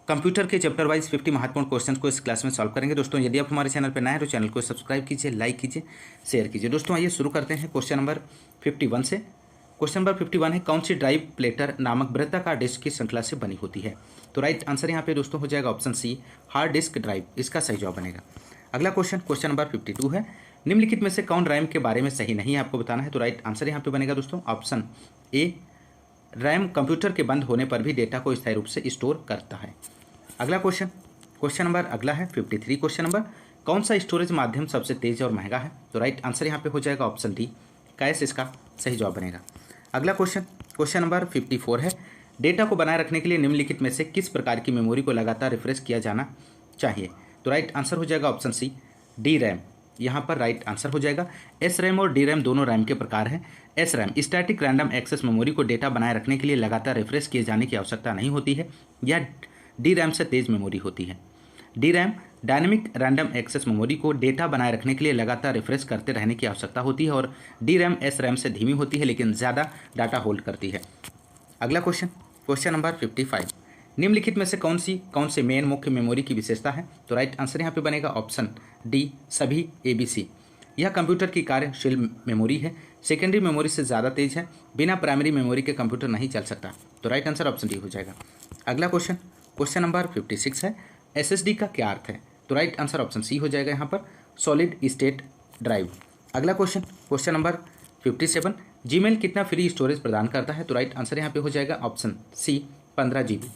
Computer के chapter wise 50 महत्वपूर्ण question को इस क्लास में सॉल्व करेंगे। दोस्तों यदि आप हमारे चैनल पर नए हैं तो चैनल को सब्सक्राइब कीजिए, लाइक कीजिए, शेयर कीजिए। दोस्तों आइए शुरू करते हैं क्वेश्चन नंबर 51 से। क्वेश्चन नंबर 51 है, कौन सी ड्राइव प्लेटर नामक वृत्ताकार डिस्क की श्रृंखला से बनी होती है? तो राइट आंसर यहाँ पे दोस्तों हो जाएगा option C, hard disk drive, इसका सही जवाब बनेगा। अगला क्वेश्चन नंबर 52 है, निम्नलिखित में से कौन रैम के बारे में सही नहीं है आपको बताना है? तो राइट आंसर यहाँ पे बनेगा दोस्तों ऑप्शन ए, रैम कंप्यूटर के बंद होने पर भी डेटा को स्थायी रूप से स्टोर करता है। अगला क्वेश्चन नंबर अगला है 53 क्वेश्चन नंबर, कौन सा स्टोरेज माध्यम सबसे तेज और महंगा है? तो राइट आंसर यहाँ पे हो जाएगा ऑप्शन डी, कैश, इसका सही जवाब बनेगा। अगला क्वेश्चन नंबर 54 है, डेटा को बनाए रखने के लिए निम्नलिखित में से किस प्रकार की मेमोरी को लगातार रिफ्रेश किया जाना चाहिए? तो राइट आंसर हो जाएगा ऑप्शन सी, डी रैम, यहाँ पर राइट आंसर हो जाएगा। एस रैम और डी रैम दोनों रैम के प्रकार हैं। S RAM static random access memory को डेटा बनाए रखने के लिए लगातार रिफ्रेश किए जाने की आवश्यकता नहीं होती है, यह डी रैम से तेज मेमोरी होती है। D RAM dynamic random access memory को डेटा बनाए रखने के लिए लगातार रिफ्रेश करते रहने की आवश्यकता होती है और डी रैम एस रैम से धीमी होती है लेकिन ज़्यादा डाटा होल्ड करती है। अगला क्वेश्चन नंबर 55, निम्नलिखित में से कौन से मेन मुख्य मेमोरी की विशेषता है? तो राइट आंसर यहाँ पे बनेगा ऑप्शन डी, सभी ABC। यह कंप्यूटर की कार्यशील मेमोरी है, सेकेंडरी मेमोरी से ज़्यादा तेज है, बिना प्राइमरी मेमोरी के कंप्यूटर नहीं चल सकता। तो राइट आंसर ऑप्शन डी हो जाएगा। अगला क्वेश्चन नंबर 56 है, SSD का क्या अर्थ है? तो राइट आंसर ऑप्शन सी हो जाएगा यहाँ पर, सॉलिड स्टेट ड्राइव। अगला क्वेश्चन नंबर 57, जीमेल कितना फ्री स्टोरेज प्रदान करता है? तो राइट आंसर यहाँ पे हो जाएगा option C, 15 GB।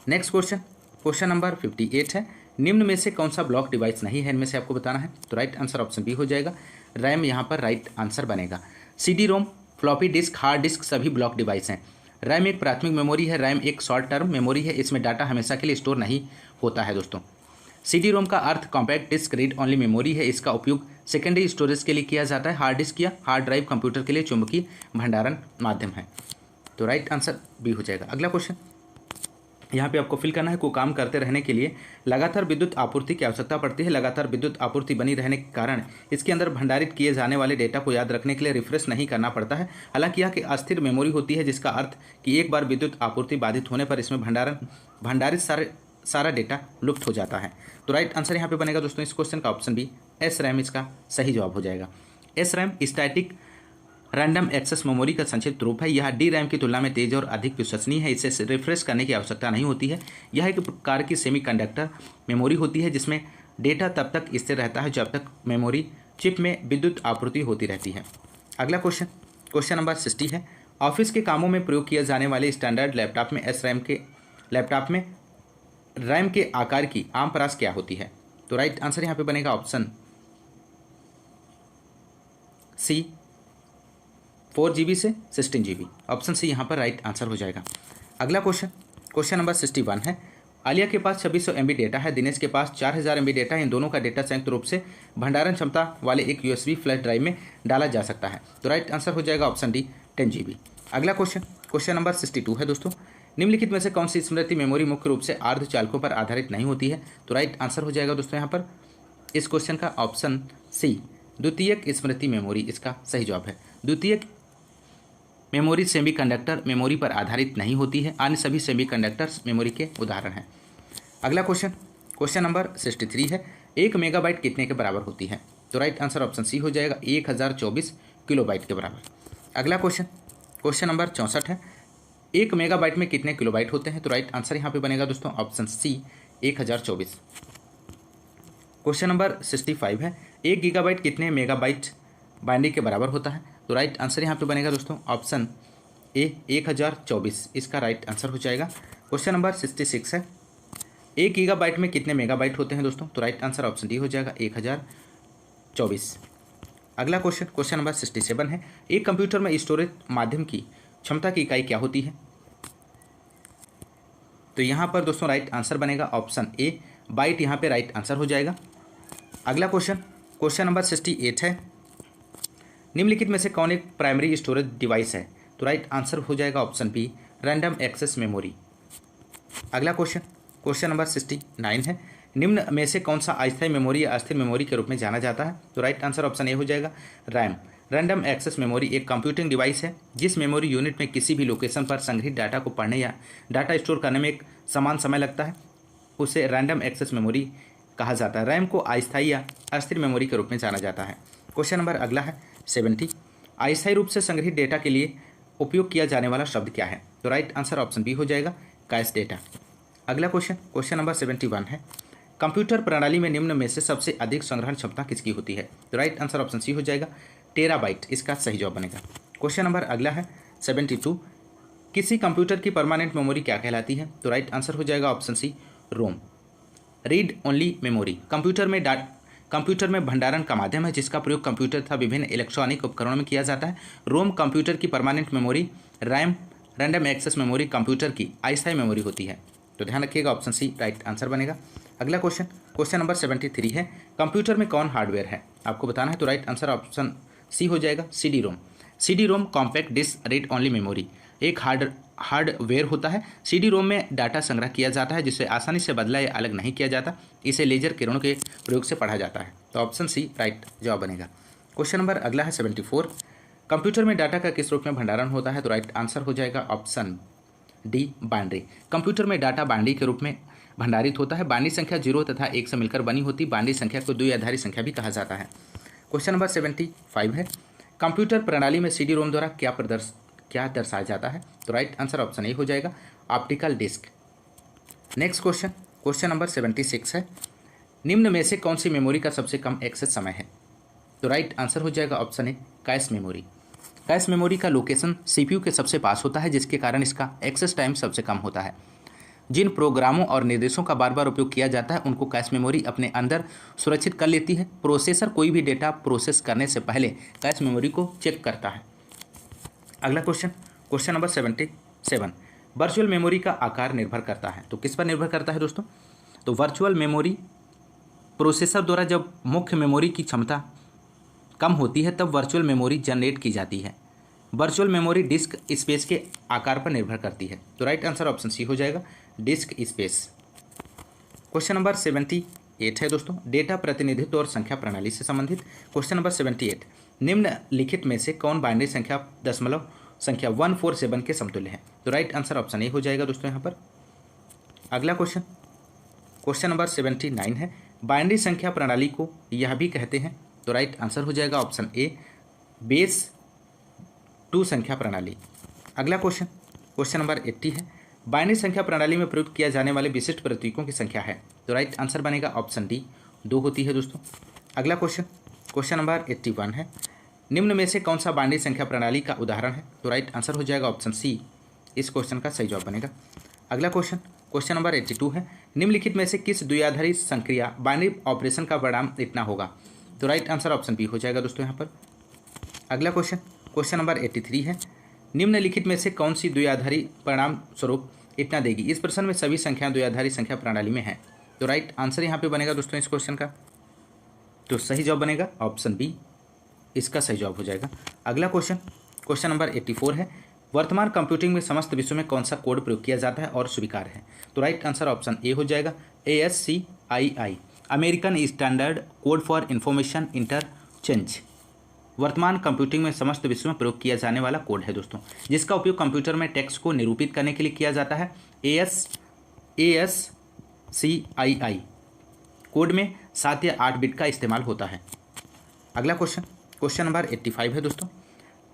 Next question number 58 है, निम्न में से कौन सा ब्लॉक डिवाइस नहीं है, इनमें से आपको बताना है? तो राइट आंसर ऑप्शन बी हो जाएगा, रैम, यहाँ पर राइट आंसर बनेगा। CD रोम, फ्लॉपी डिस्क, हार्ड डिस्क सभी ब्लॉक डिवाइस हैं। रैम एक प्राथमिक मेमोरी है, रैम एक शॉर्ट टर्म मेमोरी है, इसमें डाटा हमेशा के लिए स्टोर नहीं होता है दोस्तों। CD रोम का अर्थ compact disc read only memory है, इसका उपयोग सेकेंडरी स्टोरेज के लिए किया जाता है। हार्ड डिस्क या हार्ड ड्राइव कंप्यूटर के लिए चुंबकीय भंडारण माध्यम है। तो राइट आंसर बी हो जाएगा। अगला क्वेश्चन यहाँ पे आपको फिल करना है, को काम करते रहने के लिए लगातार विद्युत आपूर्ति की आवश्यकता पड़ती है। लगातार विद्युत आपूर्ति बनी रहने के कारण इसके अंदर भंडारित किए जाने वाले डेटा को याद रखने के लिए रिफ्रेश नहीं करना पड़ता है। हालांकि यह कि अस्थिर मेमोरी होती है, जिसका अर्थ कि एक बार विद्युत आपूर्ति बाधित होने पर इसमें भंडारित सारा डेटा लुप्त हो जाता है। तो राइट आंसर यहाँ पे बनेगा दोस्तों इस क्वेश्चन का ऑप्शन बी, एस रैम, इसका सही जवाब हो जाएगा। S RAM static random access memory का संक्षिप्त रूप है। यह डी रैम की तुलना में तेज और अधिक विश्वसनीय है, इसे रिफ्रेश करने की आवश्यकता नहीं होती है। यह एक प्रकार की सेमीकंडक्टर मेमोरी होती है जिसमें डेटा तब तक स्थिर रहता है जब तक मेमोरी चिप में विद्युत आपूर्ति होती रहती है। अगला क्वेश्चन नंबर 60 है, ऑफिस के कामों में प्रयोग किए जाने वाले स्टैंडर्ड लैपटॉप में रैम के आकार की आम परास क्या होती है? तो राइट आंसर यहाँ पे बनेगा ऑप्शन सी, 4 GB से 16 GB। ऑप्शन सी यहाँ पर राइट आंसर हो जाएगा। अगला क्वेश्चन नंबर 61 है, आलिया के पास 2600 MB डेटा है, दिनेश के पास 4000 MB डेटा है। इन दोनों का डेटा संयुक्त रूप से भंडारण क्षमता वाले एक USB फ्लैश ड्राइव में डाला जा सकता है। तो राइट आंसर हो जाएगा ऑप्शन डी, 10 GB। अगला क्वेश्चन नंबर 62 है दोस्तों, निम्नलिखित में से कौन सी स्मृति मेमोरी मुख्य रूप से अर्धचालकों पर आधारित नहीं होती है? तो राइट आंसर हो जाएगा दोस्तों यहाँ पर इस क्वेश्चन का ऑप्शन सी, द्वितीयक स्मृति मेमोरी, इसका सही जवाब है। द्वितीयक मेमोरी सेमीकंडक्टर मेमोरी पर आधारित नहीं होती है, अन्य सभी सेमीकंडक्टर्स मेमोरी के उदाहरण हैं। अगला क्वेश्चन नंबर 63 है, 1 मेगाबाइट कितने के बराबर होती है? तो राइट आंसर ऑप्शन सी हो जाएगा, 1024 किलोबाइट के बराबर। अगला क्वेश्चन नंबर 64 है, 1 मेगाबाइट में कितने किलोबाइट होते हैं? तो राइट आंसर यहाँ पे बनेगा दोस्तों ऑप्शन सी, 1024। क्वेश्चन नंबर 65 है, 1 गीगाबाइट कितने मेगाबाइट बाइनरी के बराबर होता है? तो राइट आंसर यहाँ पे बनेगा दोस्तों ऑप्शन ए, 1024, इसका राइट आंसर हो जाएगा। क्वेश्चन नंबर 66 है, 1 गीगाबाइट में कितने मेगाबाइट होते हैं दोस्तों? तो राइट आंसर ऑप्शन डी हो जाएगा, 1024। अगला क्वेश्चन नंबर 67 है, एक कंप्यूटर में स्टोरेज माध्यम की क्षमता की इकाई क्या होती है? तो यहाँ पर दोस्तों राइट आंसर बनेगा ऑप्शन ए, बाइट, यहाँ पे राइट आंसर हो जाएगा। अगला क्वेश्चन नंबर 68 है, निम्नलिखित में से कौन एक प्राइमरी स्टोरेज डिवाइस है? तो राइट आंसर हो जाएगा option B, random access memory. अगला क्वेश्चन नंबर 69 है, निम्न में से कौन सा अस्थायी मेमोरी या अस्थिर मेमोरी के रूप में जाना जाता है? तो राइट आंसर ऑप्शन ए हो जाएगा, रैम। रैंडम एक्सेस मेमोरी एक कंप्यूटिंग डिवाइस है जिस मेमोरी यूनिट में किसी भी लोकेशन पर संग्रहित डाटा को पढ़ने या डाटा स्टोर करने में एक समान समय लगता है। उसे रैंडम एक्सेस मेमोरी कहा जाता है। रैम को अस्थायी या अस्थिर मेमोरी के रूप में जाना जाता है। क्वेश्चन नंबर अगला है 70। अस्थायी रूप से संग्रहित डेटा के लिए उपयोग किया जाने वाला शब्द क्या है? तो राइट आंसर ऑप्शन बी हो जाएगा, कैश डेटा। अगला क्वेश्चन नंबर 71 है, कंप्यूटर प्रणाली में निम्न में से सबसे अधिक संग्रहण क्षमता किसकी होती है? तो राइट आंसर ऑप्शन सी हो जाएगा, टेराबाइट इसका सही जवाब बनेगा। क्वेश्चन नंबर अगला है 72। किसी कंप्यूटर की परमानेंट मेमोरी क्या कहलाती है? तो राइट आंसर हो जाएगा ऑप्शन सी, रोम, रीड ओनली मेमोरी। कंप्यूटर में भंडारण का माध्यम है जिसका प्रयोग कंप्यूटर तथा विभिन्न इलेक्ट्रॉनिक उपकरणों में किया जाता है। रोम कंप्यूटर की permanent memory, RAM random access memory computer की अस्थायी मेमोरी होती है। तो ध्यान रखिएगा, ऑप्शन सी राइट आंसर बनेगा। अगला क्वेश्चन नंबर 73 है, कंप्यूटर में कौन हार्डवेयर है? आपको बताना है। तो राइट आंसर ऑप्शन सी हो जाएगा, CD ROM. CD ROM compact disc read only memory एक हार्डवेयर होता है। CD रोम में डाटा संग्रह किया जाता है जिसे आसानी से बदला या अलग नहीं किया जाता। इसे लेजर किरणों के प्रयोग से पढ़ा जाता है। तो ऑप्शन सी राइट जवाब बनेगा। क्वेश्चन नंबर अगला है 74। कंप्यूटर में डाटा का किस रूप में भंडारण होता है? तो राइट आंसर हो जाएगा ऑप्शन डी, बाइनरी। कंप्यूटर में डाटा बाइनरी के रूप में भंडारित होता है। बाइनरी संख्या 0 तथा 1 से मिलकर बनी होती। बाइनरी संख्या को द्विआधारी संख्या भी कहा जाता है। क्वेश्चन नंबर 75 है, कंप्यूटर प्रणाली में CD रोम द्वारा क्या दर्शाया जाता है? तो राइट आंसर ऑप्शन ए हो जाएगा, optical disk. Next question number 76 है, निम्न में से कौन सी मेमोरी का सबसे कम एक्सेस समय है? तो राइट आंसर हो जाएगा option A, cache memory. Cache memory का लोकेशन CPU के सबसे पास होता है जिसके कारण इसका एक्सेस टाइम सबसे कम होता है। जिन प्रोग्रामों और निर्देशों का बार बार उपयोग किया जाता है उनको कैश मेमोरी अपने अंदर सुरक्षित कर लेती है। प्रोसेसर कोई भी डेटा प्रोसेस करने से पहले कैश मेमोरी को चेक करता है। अगला क्वेश्चन नंबर 77, वर्चुअल मेमोरी का आकार निर्भर करता है। तो किस पर निर्भर करता है दोस्तों? तो वर्चुअल मेमोरी प्रोसेसर द्वारा जब मुख्य मेमोरी की क्षमता कम होती है तब वर्चुअल मेमोरी जनरेट की जाती है। वर्चुअल मेमोरी डिस्क स्पेस के आकार पर निर्भर करती है। तो राइट आंसर ऑप्शन सी हो जाएगा, डिस्क स्पेस। क्वेश्चन नंबर 78 है दोस्तों, डेटा प्रतिनिधित्व और संख्या प्रणाली से संबंधित। क्वेश्चन नंबर 78, निम्नलिखित में से कौन बाइनरी संख्या दशमलव संख्या 147 के समतुल्य है? तो राइट आंसर ऑप्शन ए हो जाएगा दोस्तों यहाँ पर। अगला क्वेश्चन नंबर 79 है, बाइनरी संख्या प्रणाली को यह भी कहते हैं। तो राइट आंसर हो जाएगा ऑप्शन ए, बेस 2 संख्या प्रणाली। अगला क्वेश्चन नंबर 80 है, बाइनरी संख्या प्रणाली में प्रयुक्त किया जाने वाले विशिष्ट प्रतीकों की संख्या है। तो राइट आंसर बनेगा ऑप्शन डी, 2 होती है दोस्तों। अगला क्वेश्चन नंबर 81 है, निम्न में से कौन सा बाइनरी संख्या प्रणाली का उदाहरण है? तो राइट आंसर हो जाएगा ऑप्शन सी, इस क्वेश्चन का सही जवाब बनेगा। अगला क्वेश्चन नंबर 82 है, निम्नलिखित में से किस द्विआधारी संक्रिया बाइनरी ऑपरेशन का परिणाम इतना होगा? तो राइट आंसर ऑप्शन बी हो जाएगा दोस्तों यहाँ पर। अगला क्वेश्चन नंबर 83 है, निम्नलिखित में से कौन सी द्विआधारी परिणाम स्वरूप इतना देगी? इस प्रश्न में सभी संख्याएं द्विआधारी संख्या प्रणाली में हैं। तो राइट आंसर यहाँ पे बनेगा दोस्तों इस क्वेश्चन का। तो सही जवाब बनेगा ऑप्शन बी, इसका सही जवाब हो जाएगा। अगला क्वेश्चन नंबर 84 है, वर्तमान कंप्यूटिंग में समस्त विश्व में कौन सा कोड प्रयोग किया जाता है और स्वीकार है? तो राइट आंसर ऑप्शन ए हो जाएगा, ASCII, American standard code for information interchange. वर्तमान कंप्यूटिंग में समस्त विश्व में प्रयोग किया जाने वाला कोड है दोस्तों, जिसका उपयोग कंप्यूटर में टेक्स्ट को निरूपित करने के लिए किया जाता है। ASCII कोड में 7 या 8 बिट का इस्तेमाल होता है। अगला क्वेश्चन नंबर 85 है दोस्तों,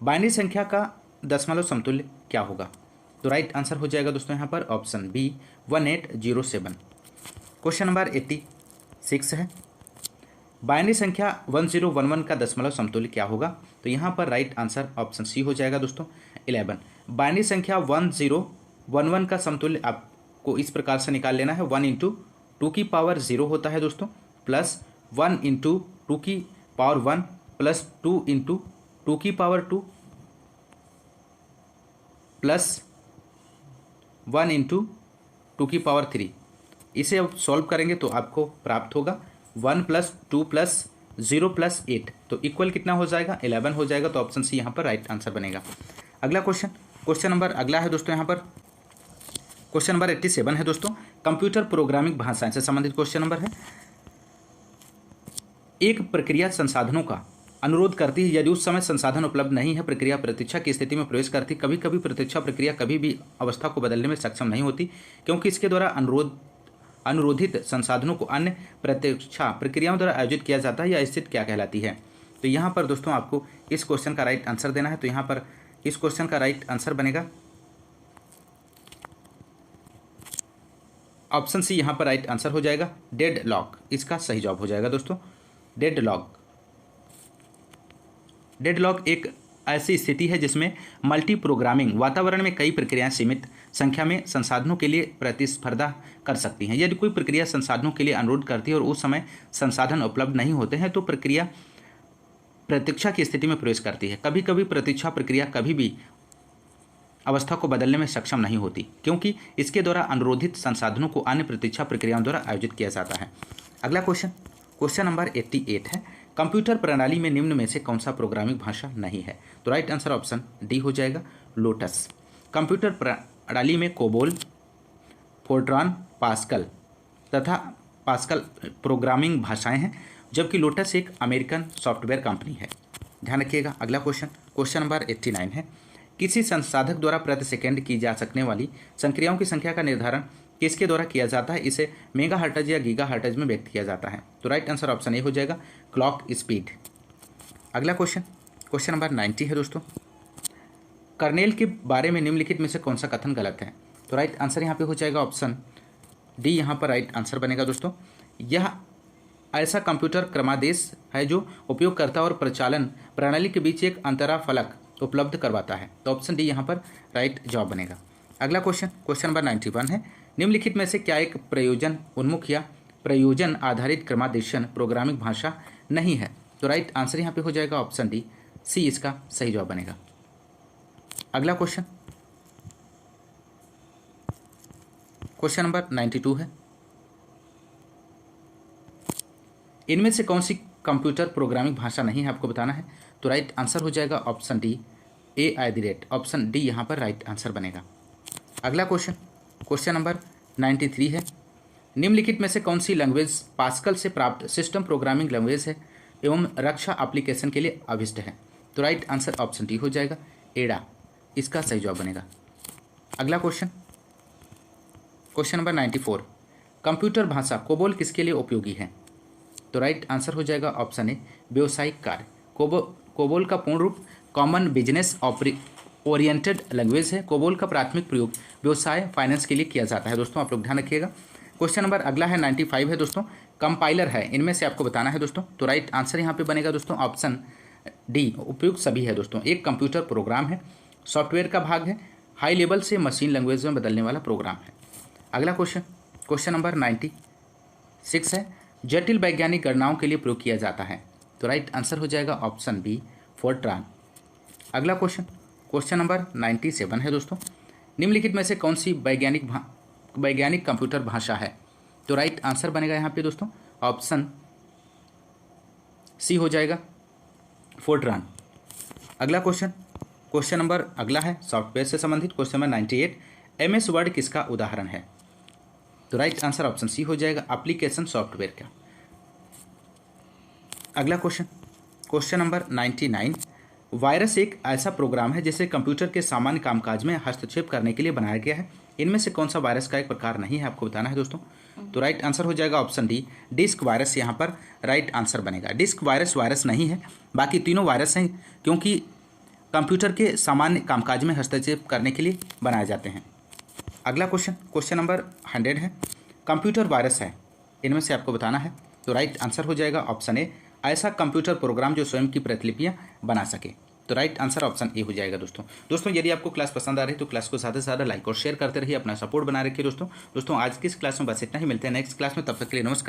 बाइनरी संख्या का दशमलव समतुल्य क्या होगा? तो राइट आंसर हो जाएगा दोस्तों यहाँ पर ऑप्शन बी, 1807। क्वेश्चन नंबर 86 है, बाइनरी संख्या 1011 का दशमलव समतुल्य क्या होगा? तो यहाँ पर राइट आंसर ऑप्शन सी हो जाएगा दोस्तों, 11। बाइनरी संख्या 1011 का समतुल्य आपको इस प्रकार से निकाल लेना है, 1 × 2 की पावर 0 होता है दोस्तों, प्लस 1 × 2 की पावर 1 प्लस 2 × 2 की पावर 2 प्लस 1 × 2 की पावर 3। इसे अब सॉल्व करेंगे तो आपको प्राप्त होगा 1 + 2 + 0 + 8, तो इक्वल कितना हो जाएगा? 11 हो जाएगा। तो ऑप्शन सी यहाँ पर राइट आंसर बनेगा। अगला क्वेश्चन नंबर अगला है दोस्तों यहाँ पर क्वेश्चन नंबर 87 है दोस्तों, कंप्यूटर प्रोग्रामिंग भाषाएं से संबंधित क्वेश्चन नंबर है। एक प्रक्रिया संसाधनों का अनुरोध करती है, यदि उस समय संसाधन उपलब्ध नहीं है प्रक्रिया प्रतीक्षा की स्थिति में प्रवेश करती। कभी कभी प्रतीक्षा प्रक्रिया कभी भी अवस्था को बदलने में सक्षम नहीं होती क्योंकि इसके द्वारा अनुरोधित संसाधनों को अन्य प्रतीक्षा प्रक्रियाओं द्वारा आयोजित किया जाता है, यह स्थिति क्या कहलाती है। तो यहाँ पर दोस्तों आपको इस क्वेश्चन का राइट आंसर देना है। तो यहाँ पर इस क्वेश्चन का राइट आंसर बनेगा ऑप्शन सी, यहाँ पर राइट आंसर हो जाएगा डेड लॉक, इसका सही जवाब हो जाएगा दोस्तों डेड लॉक। डेड लॉक एक ऐसी स्थिति है जिसमें मल्टी प्रोग्रामिंग वातावरण में कई प्रक्रियाएं सीमित संख्या में संसाधनों के लिए प्रतिस्पर्धा कर सकती हैं। यदि कोई प्रक्रिया संसाधनों के लिए अनुरोध करती है और उस समय संसाधन उपलब्ध नहीं होते हैं तो प्रक्रिया प्रतीक्षा की स्थिति में प्रवेश करती है। कभी कभी प्रतीक्षा प्रक्रिया कभी भी अवस्था को बदलने में सक्षम नहीं होती, क्योंकि इसके द्वारा अनुरोधित संसाधनों को अन्य प्रतीक्षा प्रक्रियाओं द्वारा आयोजित किया जाता है। अगला क्वेश्चन नंबर 88 है, कंप्यूटर प्रणाली में निम्न में से कौन सा प्रोग्रामिंग भाषा नहीं है। तो राइट आंसर ऑप्शन डी हो जाएगा लोटस। कंप्यूटर प्रणाली में कोबोल, फोर्ट्रान, पास्कल प्रोग्रामिंग भाषाएं हैं, जबकि लोटस एक अमेरिकन सॉफ्टवेयर कंपनी है। ध्यान रखिएगा। अगला क्वेश्चन नंबर 89 है, किसी संसाधक द्वारा प्रति सेकंड की जा सकने वाली संक्रियाओं की संख्या का निर्धारण किसके द्वारा किया जाता है। इसे मेगा हर्ट्ज या गीगा हर्ट्ज में व्यक्त किया जाता है। तो राइट आंसर ऑप्शन ए हो जाएगा क्लॉक स्पीड। अगला क्वेश्चन नंबर 90 है दोस्तों, कर्नेल के बारे में निम्नलिखित में से कौन सा कथन गलत है। तो राइट आंसर यहाँ पे हो जाएगा ऑप्शन डी, यहाँ पर राइट आंसर बनेगा दोस्तों। यह ऐसा कंप्यूटर क्रमादेश है जो उपयोगकर्ता और प्रचालन प्रणाली के बीच एक अंतरा फलक उपलब्ध करवाता है। तो ऑप्शन डी यहाँ पर राइट जवाब बनेगा। अगला क्वेश्चन नंबर 91 है, निम्नलिखित में से क्या एक प्रयोजन उन्मुख या प्रयोजन आधारित क्रमादेशन प्रोग्रामिंग भाषा नहीं है। तो राइट आंसर यहाँ पे हो जाएगा ऑप्शन डी, सी इसका सही जवाब बनेगा। अगला क्वेश्चन नंबर 92 है, इनमें से कौन सी कंप्यूटर प्रोग्रामिंग भाषा नहीं है, आपको बताना है। तो राइट आंसर हो जाएगा ऑप्शन डी, ए@, ऑप्शन डी यहाँ पर राइट आंसर बनेगा। अगला क्वेश्चन नंबर 93 है, निम्नलिखित में से कौन सी लैंग्वेज पास्कल से प्राप्त सिस्टम प्रोग्रामिंग लैंग्वेज है एवं रक्षा एप्लीकेशन के लिए अभिष्ट है। तो राइट आंसर ऑप्शन डी हो जाएगा एडा, इसका सही जवाब बनेगा। अगला क्वेश्चन नंबर 94, कंप्यूटर भाषा कोबोल किसके लिए उपयोगी है। तो राइट आंसर हो जाएगा ऑप्शन ए, व्यावसायिक कार्य। कोबोल का पूर्ण रूप कॉमन बिजनेस ओरिएंटेड लैंग्वेज है। कोबोल का प्राथमिक प्रयोग व्यवसाय फाइनेंस के लिए किया जाता है। दोस्तों आप लोग ध्यान रखिएगा। क्वेश्चन नंबर अगला है 95 है दोस्तों, कंपाइलर है, इनमें से आपको बताना है दोस्तों। तो राइट आंसर यहाँ पे बनेगा दोस्तों ऑप्शन डी, उपयुक्त सभी है दोस्तों। एक कंप्यूटर प्रोग्राम है, सॉफ्टवेयर का भाग है, हाई लेवल से मशीन लैंग्वेज में बदलने वाला प्रोग्राम है। अगला क्वेश्चन नंबर 96 है, जटिल वैज्ञानिक गणनाओं के लिए प्रयोग किया जाता है। तो राइट आंसर हो जाएगा ऑप्शन बी, फोर्ट्रान। अगला क्वेश्चन नंबर 97 है दोस्तों, निम्नलिखित में से कौन सी वैज्ञानिक कंप्यूटर भाषा है। तो राइट आंसर बनेगा यहाँ पे दोस्तों ऑप्शन सी हो जाएगा फोर्ट्रान। अगला क्वेश्चन नंबर अगला है सॉफ्टवेयर से संबंधित। क्वेश्चन नंबर 98, MS वर्ड किसका उदाहरण है। तो राइट आंसर ऑप्शन सी हो जाएगा एप्लीकेशन सॉफ्टवेयर का। अगला क्वेश्चन नंबर 99, वायरस एक ऐसा प्रोग्राम है जिसे कंप्यूटर के सामान्य कामकाज में हस्तक्षेप करने के लिए बनाया गया है। इनमें से कौन सा वायरस का एक प्रकार नहीं है, आपको बताना है दोस्तों। तो राइट आंसर हो जाएगा ऑप्शन डी, डिस्क वायरस यहाँ पर राइट आंसर बनेगा। डिस्क वायरस नहीं है, बाकी तीनों वायरस हैं क्योंकि कंप्यूटर के सामान्य कामकाज में हस्तक्षेप करने के लिए बनाए जाते हैं। अगला क्वेश्चन नंबर 100 है, कंप्यूटर वायरस है, इनमें से आपको बताना है। तो राइट आंसर हो जाएगा ऑप्शन ए, ऐसा कंप्यूटर प्रोग्राम जो स्वयं की प्रतिलिपियां बना सके। तो राइट आंसर ऑप्शन ए हो जाएगा दोस्तों यदि आपको क्लास पसंद आ रही है तो क्लास को ज़्यादा से ज़्यादा लाइक और शेयर करते रहिए, अपना सपोर्ट बना रखिए दोस्तों आज की इस क्लास में बस इतना ही। मिलते हैं नेक्स्ट क्लास में, तब तक के लिए नमस्कार।